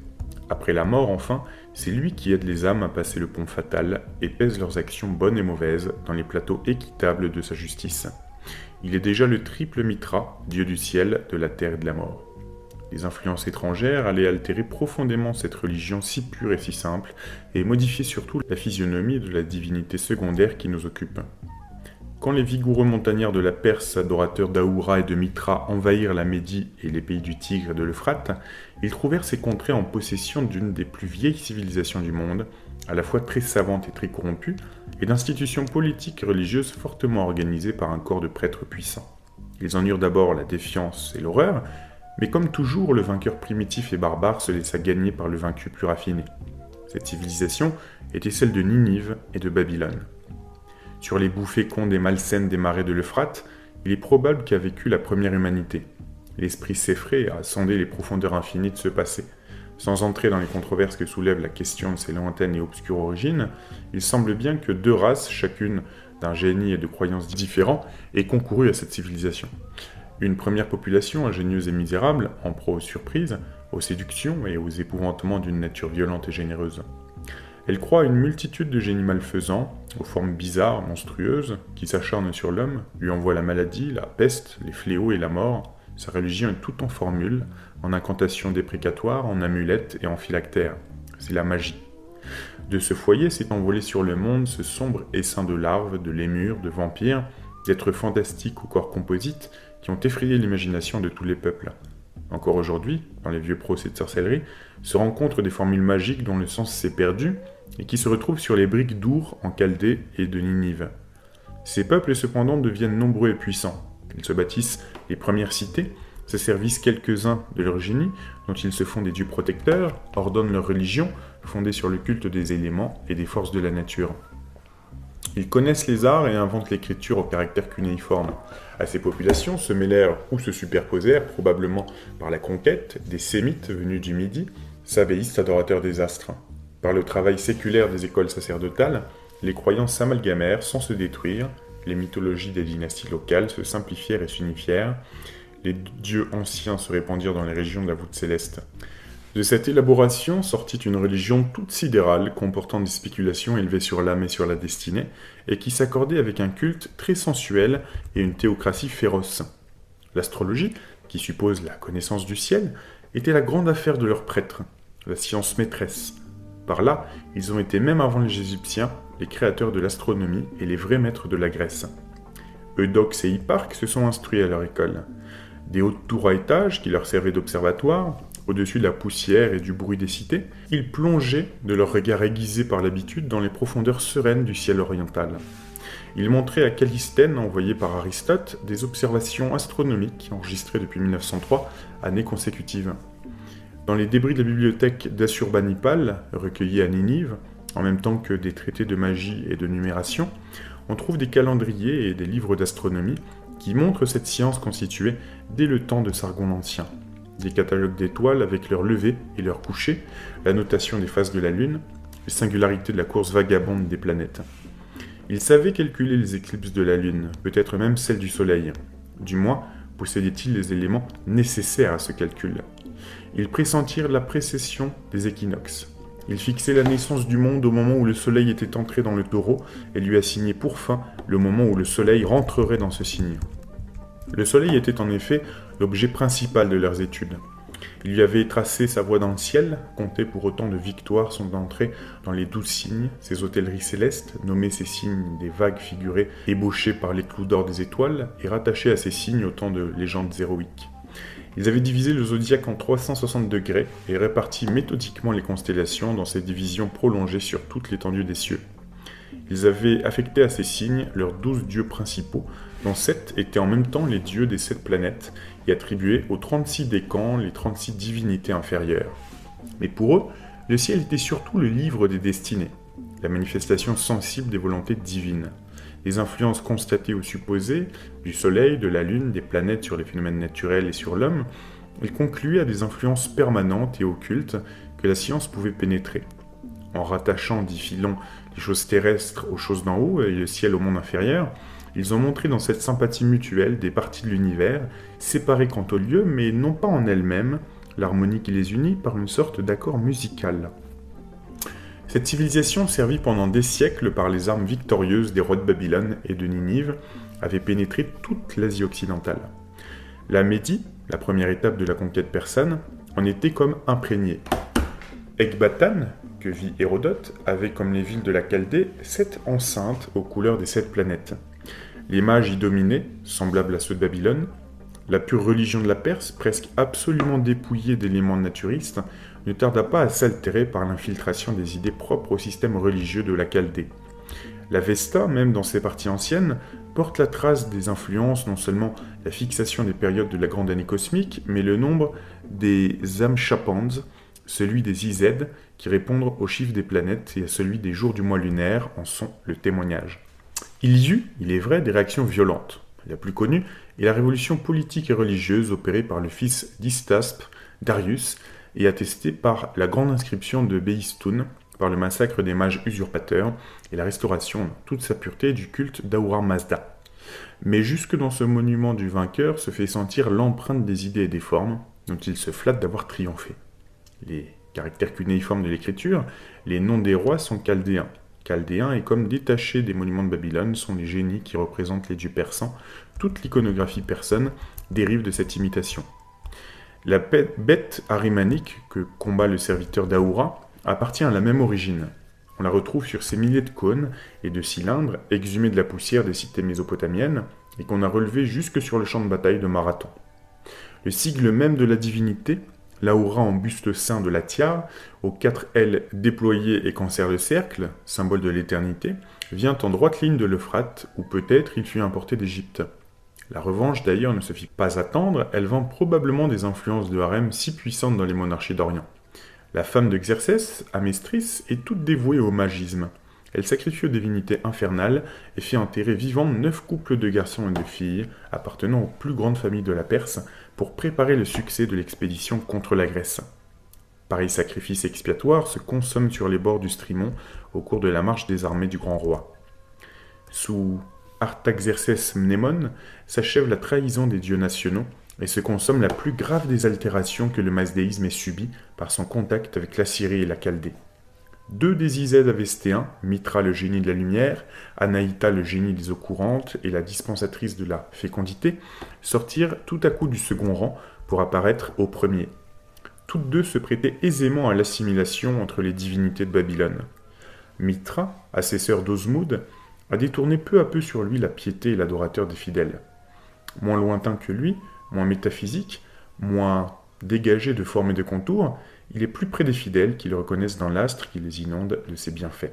Après la mort, enfin, c'est lui qui aide les âmes à passer le pont fatal et pèse leurs actions bonnes et mauvaises dans les plateaux équitables de sa justice. Il est déjà le triple Mitra, dieu du ciel, de la terre et de la mort. Les influences étrangères allaient altérer profondément cette religion si pure et si simple, et modifier surtout la physionomie de la divinité secondaire qui nous occupe. Quand les vigoureux montagnards de la Perse, adorateurs d'Ahura et de Mitra, envahirent la Médie et les pays du Tigre et de l'Euphrate, ils trouvèrent ces contrées en possession d'une des plus vieilles civilisations du monde, à la fois très savante et très corrompue, et d'institutions politiques et religieuses fortement organisées par un corps de prêtres puissants. Ils en eurent d'abord la défiance et l'horreur, mais comme toujours, le vainqueur primitif et barbare se laissa gagner par le vaincu plus raffiné. Cette civilisation était celle de Ninive et de Babylone. Sur les boues fécondes et malsaines des marais de l'Euphrate, il est probable qu'a vécu la première humanité. L'esprit s'effraie à sonder les profondeurs infinies de ce passé. Sans entrer dans les controverses que soulève la question de ses lointaines et obscures origines, il semble bien que deux races, chacune d'un génie et de croyances différents, aient concouru à cette civilisation. Une première population ingénieuse et misérable, en proie aux surprises, aux séductions et aux épouvantements d'une nature violente et généreuse. Elle croit à une multitude de génies malfaisants, aux formes bizarres, monstrueuses, qui s'acharnent sur l'homme, lui envoient la maladie, la peste, les fléaux et la mort. Sa religion est tout en formules, en incantations déprécatoires, en amulettes et en phylactères. C'est la magie. De ce foyer s'est envolé sur le monde ce sombre essaim de larves, de lémures, de vampires, d'êtres fantastiques au corps composite, qui ont effrayé l'imagination de tous les peuples. Encore aujourd'hui, dans les vieux procès de sorcellerie, se rencontrent des formules magiques dont le sens s'est perdu et qui se retrouvent sur les briques d'Our en Chaldée et de Ninive. Ces peuples cependant deviennent nombreux et puissants. Ils se bâtissent les premières cités, se servissent quelques-uns de leur génie, dont ils se font des dieux protecteurs, ordonnent leur religion, fondée sur le culte des éléments et des forces de la nature. Ils connaissent les arts et inventent l'écriture au caractère cunéiforme. À ces populations se mêlèrent ou se superposèrent, probablement par la conquête, des Sémites venus du Midi, savéistes adorateurs des astres. Par le travail séculaire des écoles sacerdotales, les croyances s'amalgamèrent sans se détruire, les mythologies des dynasties locales se simplifièrent et s'unifièrent, les dieux anciens se répandirent dans les régions de la voûte céleste. De cette élaboration sortit une religion toute sidérale, comportant des spéculations élevées sur l'âme et sur la destinée, et qui s'accordait avec un culte très sensuel et une théocratie féroce. L'astrologie, qui suppose la connaissance du ciel, était la grande affaire de leurs prêtres, la science maîtresse. Par là, ils ont été même avant les Égyptiens, les créateurs de l'astronomie et les vrais maîtres de la Grèce. Eudoxe et Hipparque se sont instruits à leur école. Des hautes tours à étages qui leur servaient d'observatoire, au-dessus de la poussière et du bruit des cités, ils plongeaient, de leur regard aiguisé par l'habitude, dans les profondeurs sereines du ciel oriental. Il montrait à Callisthène, envoyé par Aristote, des observations astronomiques enregistrées depuis 1903, années consécutives. Dans les débris de la bibliothèque d'Assurbanipal, recueillis à Ninive, en même temps que des traités de magie et de numération, on trouve des calendriers et des livres d'astronomie qui montrent cette science constituée dès le temps de Sargon l'Ancien. Des catalogues d'étoiles avec leur lever et leur coucher, la notation des phases de la Lune, les singularités de la course vagabonde des planètes. Il savait calculer les éclipses de la Lune, peut-être même celles du Soleil. Du moins, possédait-il les éléments nécessaires à ce calcul. Ils pressentirent la précession des équinoxes. Il fixait la naissance du monde au moment où le Soleil était entré dans le Taureau et lui assignait pour fin le moment où le Soleil rentrerait dans ce signe. Le Soleil était en effet l'objet principal de leurs études. Il lui avait tracé sa voie dans le ciel, compté pour autant de victoires son entrée dans les 12 signes, ces hôtelleries célestes, nommées ces signes des vagues figurées ébauchées par les clous d'or des étoiles, et rattachées à ces signes autant de légendes héroïques. Ils avaient divisé le zodiaque en 360 degrés et réparti méthodiquement les constellations dans ces divisions prolongées sur toute l'étendue des cieux. Ils avaient affecté à ces signes leurs 12 dieux principaux, dont 7 étaient en même temps les dieux des 7 planètes, et attribués aux 36 décans les 36 divinités inférieures. Mais pour eux, le ciel était surtout le livre des destinées, la manifestation sensible des volontés divines. Les influences constatées ou supposées, du Soleil, de la Lune, des planètes sur les phénomènes naturels et sur l'homme, ils concluaient à des influences permanentes et occultes que la science pouvait pénétrer. En rattachant, dit Philon, les choses terrestres aux choses d'en haut et le ciel au monde inférieur, ils ont montré dans cette sympathie mutuelle des parties de l'univers, séparées quant au lieu, mais non pas en elles-mêmes, l'harmonie qui les unit par une sorte d'accord musical. Cette civilisation, servie pendant des siècles par les armes victorieuses des rois de Babylone et de Ninive, avait pénétré toute l'Asie occidentale. La Médie, la première étape de la conquête persane, en était comme imprégnée. Ecbatane, que vit Hérodote, avait comme les villes de la Chaldée 7 enceintes aux couleurs des 7 planètes. Les mages y dominaient, semblables à ceux de Babylone. La pure religion de la Perse, presque absolument dépouillée d'éléments naturistes, ne tarda pas à s'altérer par l'infiltration des idées propres au système religieux de la Chaldée. La Vesta, même dans ses parties anciennes, porte la trace des influences, non seulement la fixation des périodes de la grande année cosmique, mais le nombre des Amshapands, celui des Izèdes, qui répondent au chiffre des planètes et à celui des jours du mois lunaire, en sont le témoignage. Il y eut, il est vrai, des réactions violentes. La plus connue est la révolution politique et religieuse opérée par le fils d'Hystaspe, Darius, et attestée par la grande inscription de Behistun, par le massacre des mages usurpateurs et la restauration dans toute sa pureté du culte d'Ahura Mazda. Mais jusque dans ce monument du vainqueur se fait sentir l'empreinte des idées et des formes dont il se flatte d'avoir triomphé. Les caractères cunéiformes de l'écriture, les noms des rois sont chaldéens. Chaldéens et comme détachés des monuments de Babylone sont les génies qui représentent les dieux persans. Toute l'iconographie persane dérive de cette imitation. La bête arimanique que combat le serviteur d'Ahura appartient à la même origine. On la retrouve sur ces milliers de cônes et de cylindres exhumés de la poussière des cités mésopotamiennes et qu'on a relevés jusque sur le champ de bataille de Marathon. Le sigle même de la divinité, l'Ahura en buste saint de la tiare, aux 4 ailes déployées et qu'en sert le cercle, symbole de l'éternité, vient en droite ligne de l'Euphrate, où peut-être il fut importé d'Égypte. La revanche d'ailleurs ne se fit pas attendre, elle vend probablement des influences de harem si puissantes dans les monarchies d'Orient. La femme de Xerxès, Amestris, est toute dévouée au magisme. Elle sacrifie aux divinités infernales et fait enterrer vivants 9 couples de garçons et de filles appartenant aux plus grandes familles de la Perse pour préparer le succès de l'expédition contre la Grèce. Pareil sacrifice expiatoire se consomme sur les bords du Strymon au cours de la marche des armées du grand roi. Sous Artaxerxès Mnémon s'achève la trahison des dieux nationaux et se consomme la plus grave des altérations que le masdéisme ait subies par son contact avec la Syrie et la Chaldée. 2 des Izèdes avestéens, Mitra le génie de la lumière, Anaïta le génie des eaux courantes et la dispensatrice de la fécondité, sortirent tout à coup du second rang pour apparaître au premier. Toutes 2 se prêtaient aisément à l'assimilation entre les divinités de Babylone. Mitra, assesseur d'Osmoud, a détourné peu à peu sur lui la piété et l'adorateur des fidèles. Moins lointain que lui, moins métaphysique, moins dégagé de forme et de contours, il est plus près des fidèles qui le reconnaissent dans l'astre qui les inonde de ses bienfaits.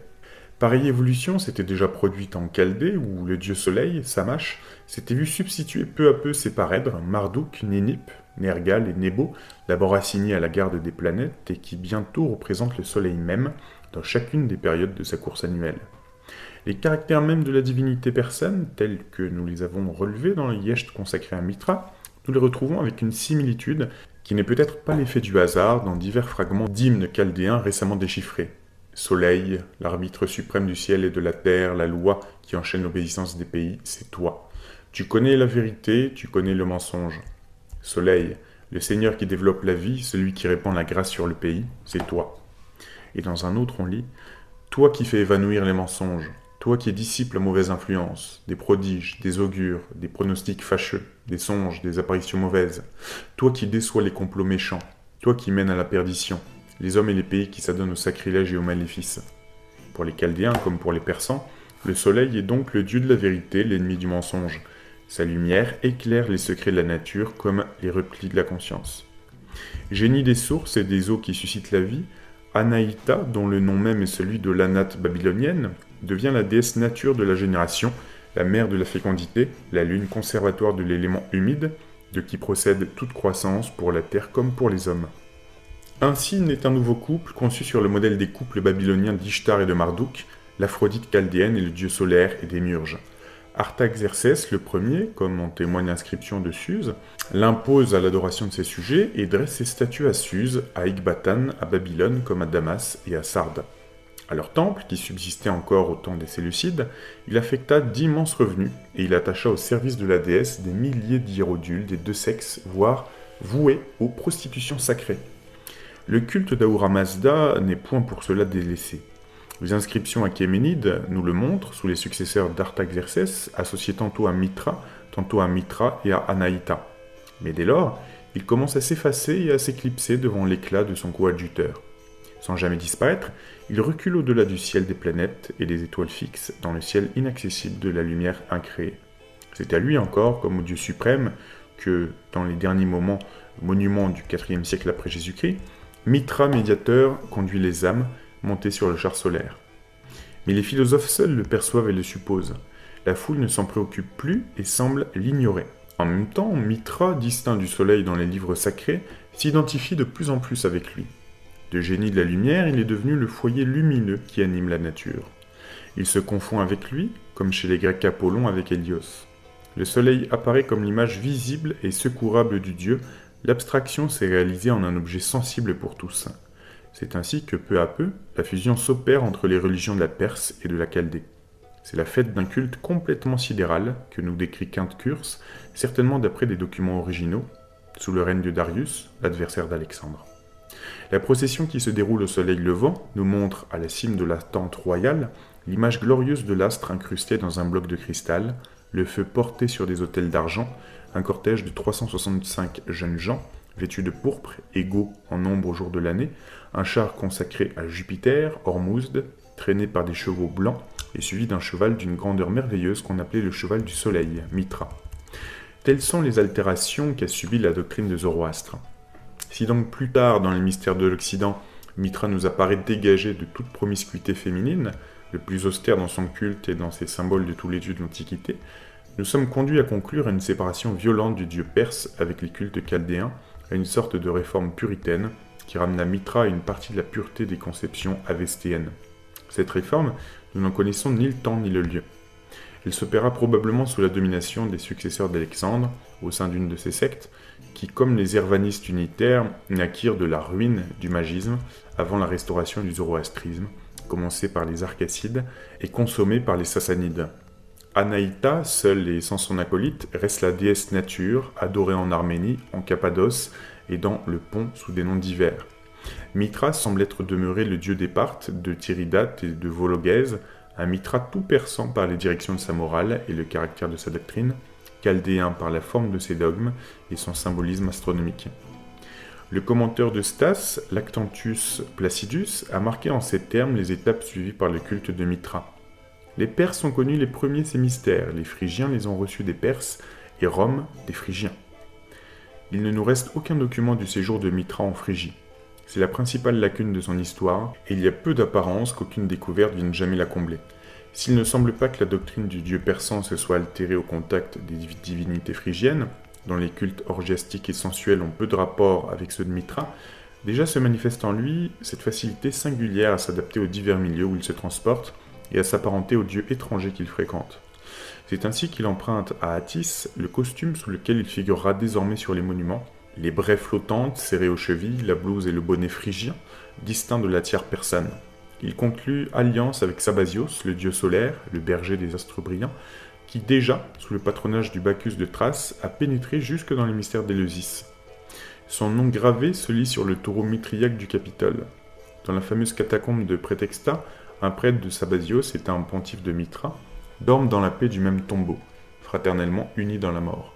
Pareille évolution s'était déjà produite en Chaldée, où le dieu soleil, Samash, s'était vu substituer peu à peu ses parèdres, Marduk, Ninip, Nergal et Nebo, d'abord assignés à la garde des planètes et qui bientôt représentent le soleil même dans chacune des périodes de sa course annuelle. Les caractères mêmes de la divinité persane, tels que nous les avons relevés dans le Yesht consacré à Mitra, nous les retrouvons avec une similitude qui n'est peut-être pas l'effet du hasard dans divers fragments d'hymnes chaldéens récemment déchiffrés. Soleil, l'arbitre suprême du ciel et de la terre, la loi qui enchaîne l'obéissance des pays, c'est toi. Tu connais la vérité, tu connais le mensonge. Soleil, le Seigneur qui développe la vie, celui qui répand la grâce sur le pays, c'est toi. Et dans un autre on lit, toi qui fais évanouir les mensonges, toi qui dissipes la mauvaise influence, des prodiges, des augures, des pronostics fâcheux, des songes, des apparitions mauvaises, toi qui déçois les complots méchants, toi qui mènes à la perdition, les hommes et les pays qui s'adonnent au sacrilège et au maléfice. Pour les Chaldéens comme pour les Persans, le soleil est donc le dieu de la vérité, l'ennemi du mensonge. Sa lumière éclaire les secrets de la nature comme les replis de la conscience. Génie des sources et des eaux qui suscitent la vie, Anaïta, dont le nom même est celui de l'Anat babylonienne, devient la déesse nature de la génération, la mère de la fécondité, la lune conservatoire de l'élément humide, de qui procède toute croissance pour la terre comme pour les hommes. Ainsi naît un nouveau couple conçu sur le modèle des couples babyloniens d'Ishtar et de Marduk, l'Aphrodite chaldéenne et le dieu solaire et démiurge. Artaxerxès, le premier, comme en témoigne l'inscription de Suse, l'impose à l'adoration de ses sujets et dresse ses statues à Suse, à Ecbatane, à Babylone comme à Damas et à Sardes. À leur temple, qui subsistait encore au temps des Séleucides, il affecta d'immenses revenus et il attacha au service de la déesse des milliers d'hiérodules des deux sexes, voire voués aux prostitutions sacrées. Le culte d'Ahura Mazda n'est point pour cela délaissé. Les inscriptions achéménides nous le montrent sous les successeurs d'Artaxerxès, associés tantôt à Mitra et à Anaïta. Mais dès lors, il commence à s'effacer et à s'éclipser devant l'éclat de son coadjuteur. Sans jamais disparaître, il recule au-delà du ciel des planètes et des étoiles fixes, dans le ciel inaccessible de la lumière incréée. C'est à lui encore, comme au Dieu suprême, que, dans les derniers monuments du IVe siècle après Jésus-Christ, Mitra, médiateur, conduit les âmes, montées sur le char solaire. Mais les philosophes seuls le perçoivent et le supposent. La foule ne s'en préoccupe plus et semble l'ignorer. En même temps, Mitra, distinct du soleil dans les livres sacrés, s'identifie de plus en plus avec lui. De génie de la lumière, il est devenu le foyer lumineux qui anime la nature. Il se confond avec lui, comme chez les Grecs Apollon avec Hélios. Le soleil apparaît comme l'image visible et secourable du dieu. L'abstraction s'est réalisée en un objet sensible pour tous. C'est ainsi que peu à peu, la fusion s'opère entre les religions de la Perse et de la Chaldée. C'est la fête d'un culte complètement sidéral que nous décrit Quinte Curse, certainement d'après des documents originaux, sous le règne de Darius, l'adversaire d'Alexandre. La procession qui se déroule au soleil levant nous montre, à la cime de la tente royale, l'image glorieuse de l'astre incrusté dans un bloc de cristal, le feu porté sur des autels d'argent, un cortège de 365 jeunes gens, vêtus de pourpre, égaux en nombre au jour de l'année, un char consacré à Jupiter, Hormuzd, traîné par des chevaux blancs, et suivi d'un cheval d'une grandeur merveilleuse qu'on appelait le cheval du soleil, Mitra. Telles sont les altérations qu'a subies la doctrine de Zoroastre. Si donc plus tard, dans les mystères de l'Occident, Mitra nous apparaît dégagé de toute promiscuité féminine, le plus austère dans son culte et dans ses symboles de tous les dieux de l'Antiquité, nous sommes conduits à conclure à une séparation violente du dieu perse avec les cultes chaldéens, à une sorte de réforme puritaine qui ramena Mitra à une partie de la pureté des conceptions avestéennes. Cette réforme, nous n'en connaissons ni le temps ni le lieu. Elle s'opéra probablement sous la domination des successeurs d'Alexandre, au sein d'une de ces sectes, qui, comme les hervanistes unitaires, naquirent de la ruine du magisme avant la restauration du zoroastrisme, commencée par les Arcassides et consommée par les Sassanides. Anaïta, seule et sans son acolyte, reste la déesse nature, adorée en Arménie, en Cappadoce et dans le Pont sous des noms divers. Mitra semble être demeuré le dieu des Parthes, de Tiridate et de Vologèse, un Mitra tout perçant par les directions de sa morale et le caractère de sa doctrine, chaldéen par la forme de ses dogmes et son symbolisme astronomique. Le commentaire de Stas, Lactantius Placidus, a marqué en ces termes les étapes suivies par le culte de Mitra. Les Perses ont connu les premiers ces mystères, les Phrygiens les ont reçus des Perses et Rome des Phrygiens. Il ne nous reste aucun document du séjour de Mitra en Phrygie. C'est la principale lacune de son histoire, et il y a peu d'apparence qu'aucune découverte vienne jamais la combler. S'il ne semble pas que la doctrine du dieu persan se soit altérée au contact des divinités phrygiennes, dont les cultes orgiastiques et sensuels ont peu de rapport avec ceux de Mithra, déjà se manifeste en lui cette facilité singulière à s'adapter aux divers milieux où il se transporte et à s'apparenter aux dieux étrangers qu'il fréquente. C'est ainsi qu'il emprunte à Attis le costume sous lequel il figurera désormais sur les monuments, les braies flottantes serrées aux chevilles, la blouse et le bonnet phrygien, distincts de la tiare persane. Il conclut alliance avec Sabasios, le dieu solaire, le berger des astres brillants, qui déjà, sous le patronage du Bacchus de Thrace, a pénétré jusque dans les mystères d'Éleusis. Son nom gravé se lit sur le taureau mitriaque du Capitole. Dans la fameuse catacombe de Prétexta, un prêtre de Sabasios et un pontife de Mithra dorment dans la paix du même tombeau, fraternellement unis dans la mort.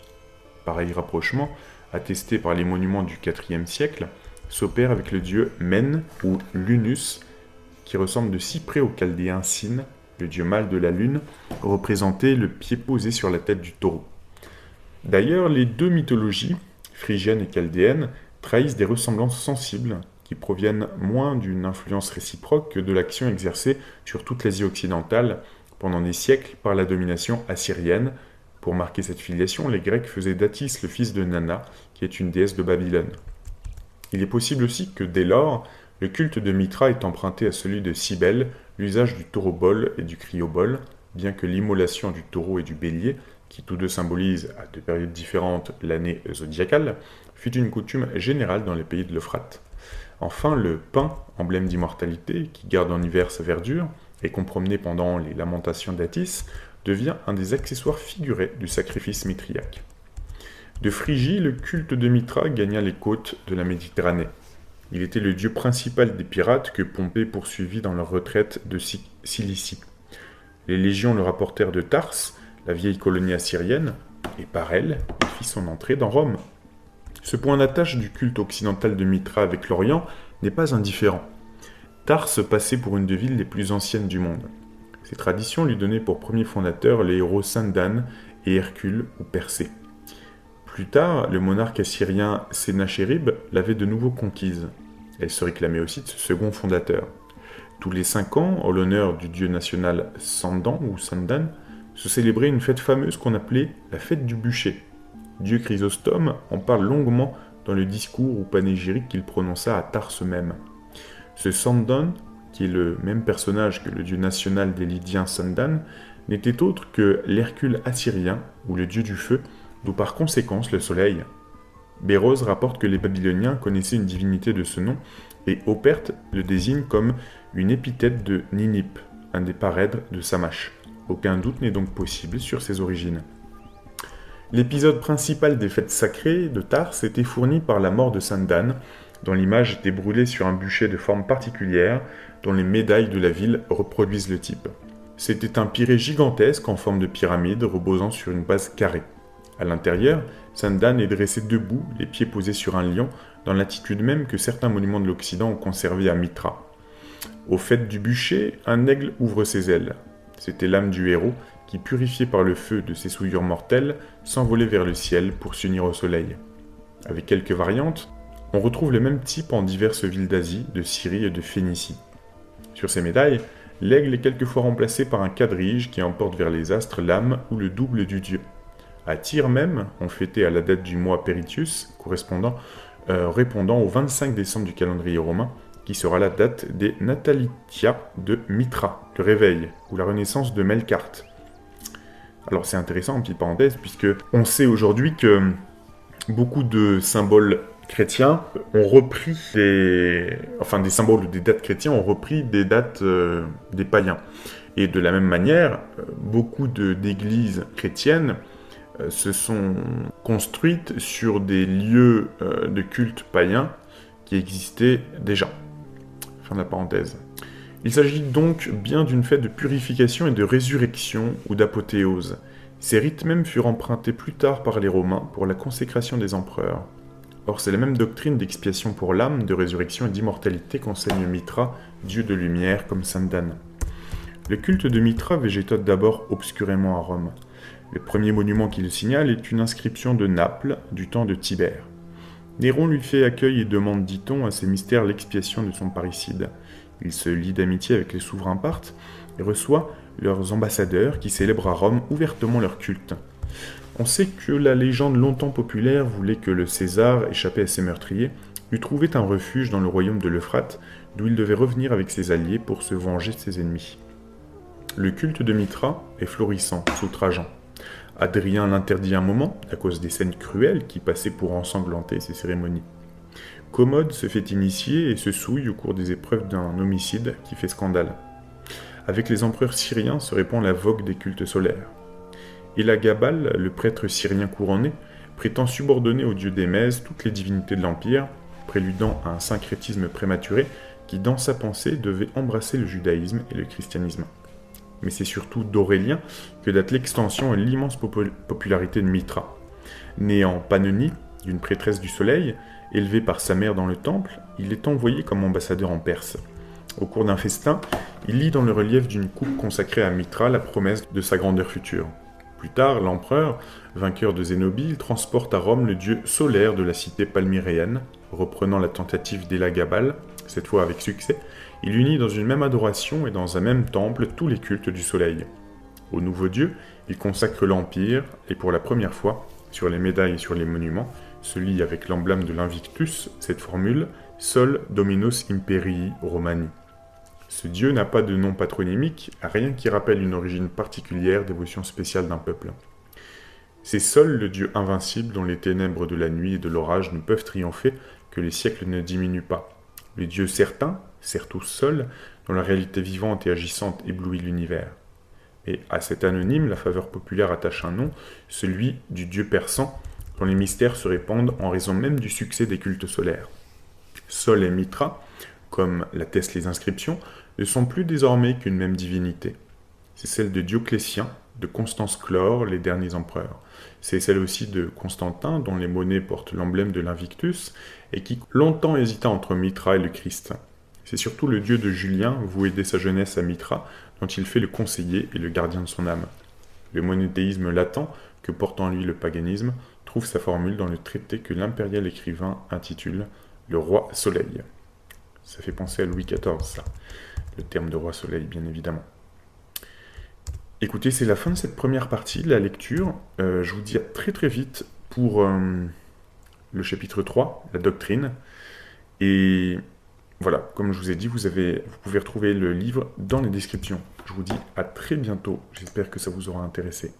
Pareil rapprochement, attesté par les monuments du IVe siècle, s'opère avec le dieu Men ou Lunus, qui ressemble de si près au chaldéen Sin, le dieu mâle de la lune, représenté le pied posé sur la tête du taureau. D'ailleurs, les deux mythologies, phrygienne et chaldéenne, trahissent des ressemblances sensibles qui proviennent moins d'une influence réciproque que de l'action exercée sur toute l'Asie occidentale pendant des siècles par la domination assyrienne. Pour marquer cette filiation, les Grecs faisaient d'Attis le fils de Nana, qui est une déesse de Babylone. Il est possible aussi que, dès lors, le culte de Mithra est emprunté à celui de Cybèle, l'usage du taureau-bol et du cryobol, bien que l'immolation du taureau et du bélier, qui tous deux symbolisent à deux périodes différentes l'année zodiacale, fut une coutume générale dans les pays de l'Euphrate. Enfin, le pin, emblème d'immortalité, qui garde en hiver sa verdure, et qu'on promenait pendant les lamentations d'Attis, devient un des accessoires figurés du sacrifice mithriaque. De Phrygie, le culte de Mithra gagna les côtes de la Méditerranée. Il était le dieu principal des pirates que Pompée poursuivit dans leur retraite de Cilicie. Les légions le rapportèrent de Tarse, la vieille colonie assyrienne, et par elle, il fit son entrée dans Rome. Ce point d'attache du culte occidental de Mithra avec l'Orient n'est pas indifférent. Tarse passait pour une des villes les plus anciennes du monde. Ces traditions lui donnaient pour premiers fondateurs les héros Sandan et Hercule ou Persée. Plus tard, le monarque assyrien Sénachérib l'avait de nouveau conquise. Elle se réclamait aussi de ce second fondateur. Tous les 5 ans, en l'honneur du dieu national Sandan ou Sandan, se célébrait une fête fameuse qu'on appelait la fête du bûcher. Dieu Chrysostome en parle longuement dans le discours ou panégyrique qu'il prononça à Tarse même. Ce Sandan, qui est le même personnage que le dieu national des Lydiens Sandan, n'était autre que l'Hercule assyrien, ou le dieu du feu, d'où par conséquence le soleil. Bérose rapporte que les Babyloniens connaissaient une divinité de ce nom, et Operte le désigne comme une épithète de Ninip, un des parèdres de Samache. Aucun doute n'est donc possible sur ses origines. L'épisode principal des fêtes sacrées de Tarse était fourni par la mort de Sandan, dont l'image était brûlée sur un bûcher de forme particulière, dont les médailles de la ville reproduisent le type. C'était un pirée gigantesque en forme de pyramide reposant sur une base carrée. À l'intérieur, Sandan est dressé debout, les pieds posés sur un lion, dans l'attitude même que certains monuments de l'Occident ont conservé à Mithra. Au faîte du bûcher, un aigle ouvre ses ailes. C'était l'âme du héros qui, purifié par le feu de ses souillures mortelles, s'envolait vers le ciel pour s'unir au soleil. Avec quelques variantes, on retrouve le même type en diverses villes d'Asie, de Syrie et de Phénicie. Sur ces médailles, l'aigle est quelquefois remplacé par un quadrige qui emporte vers les astres l'âme ou le double du dieu. À Tyr même, on fêtait à la date du mois Peritius, répondant au 25 décembre du calendrier romain, qui sera la date des Natalitia de Mithra, le réveil, ou la renaissance de Melkart. Alors c'est intéressant, en petite parenthèse, puisque on sait aujourd'hui que beaucoup de symboles chrétiens ont repris des symboles ou des dates chrétiens ont repris des dates des païens. Et de la même manière, beaucoup d'églises chrétiennes se sont construites sur des lieux de culte païens qui existaient déjà. Fin de la parenthèse. Il s'agit donc bien d'une fête de purification et de résurrection ou d'apothéose. Ces rites même furent empruntés plus tard par les Romains pour la consécration des empereurs. Or, c'est la même doctrine d'expiation pour l'âme, de résurrection et d'immortalité qu'enseigne Mithra, dieu de lumière comme Sandan. Le culte de Mithra végétote d'abord obscurément à Rome. Le premier monument qui le signale est une inscription de Naples du temps de Tibère. Néron lui fait accueil et demande, dit-on, à ces mystères l'expiation de son parricide. Il se lie d'amitié avec les souverains parthes et reçoit leurs ambassadeurs qui célèbrent à Rome ouvertement leur culte. On sait que la légende longtemps populaire voulait que le César, échappé à ses meurtriers, lui trouvait un refuge dans le royaume de l'Euphrate, d'où il devait revenir avec ses alliés pour se venger de ses ennemis. Le culte de Mithra est florissant sous Trajan. Adrien l'interdit un moment, à cause des scènes cruelles qui passaient pour ensanglanter ces cérémonies. Commode se fait initier et se souille au cours des épreuves d'un homicide qui fait scandale. Avec les empereurs syriens se répand la vogue des cultes solaires. Élagabal, le prêtre syrien couronné, prétend subordonner au dieu d'Émès toutes les divinités de l'Empire, préludant à un syncrétisme prématuré qui, dans sa pensée, devait embrasser le judaïsme et le christianisme. Mais c'est surtout d'Aurélien que date l'extension et l'immense popularité de Mithra. Né en Pannonie, d'une prêtresse du soleil, élevé par sa mère dans le temple, il est envoyé comme ambassadeur en Perse. Au cours d'un festin, il lit dans le relief d'une coupe consacrée à Mithra la promesse de sa grandeur future. Plus tard, l'empereur, vainqueur de Zénobie, transporte à Rome le dieu solaire de la cité palmyréenne, reprenant la tentative d'Élagabal, cette fois avec succès. Il unit dans une même adoration et dans un même temple tous les cultes du soleil. Au nouveau dieu, il consacre l'empire, et pour la première fois, sur les médailles et sur les monuments, se lie avec l'emblème de l'Invictus cette formule « Sol Dominus Imperii Romani ». Ce dieu n'a pas de nom patronymique, rien qui rappelle une origine particulière, dévotion spéciale d'un peuple. C'est Sol, le dieu invincible dont les ténèbres de la nuit et de l'orage ne peuvent triompher, que les siècles ne diminuent pas. Le dieu certain, Certus Sol, dont la réalité vivante et agissante éblouit l'univers. Et à cet anonyme, la faveur populaire attache un nom, celui du dieu persan, dont les mystères se répandent en raison même du succès des cultes solaires. Sol et Mithra, comme l'attestent les inscriptions, ne sont plus désormais qu'une même divinité. C'est celle de Dioclétien, de Constance Chlore, les derniers empereurs. C'est celle aussi de Constantin, dont les monnaies portent l'emblème de l'Invictus, et qui longtemps hésita entre Mithra et le Christ. C'est surtout le dieu de Julien, voué dès sa jeunesse à Mithra, dont il fait le conseiller et le gardien de son âme. Le monothéisme latent, que porte en lui le paganisme, trouve sa formule dans le traité que l'impérial écrivain intitule « Le roi soleil ». Ça fait penser à Louis XIV, ça. Le terme de roi soleil, bien évidemment. Écoutez, c'est la fin de cette première partie de la lecture. Je vous dis à très très vite pour le chapitre 3, la doctrine. Et voilà, comme je vous ai dit, vous pouvez retrouver le livre dans les descriptions. Je vous dis à très bientôt. J'espère que ça vous aura intéressé.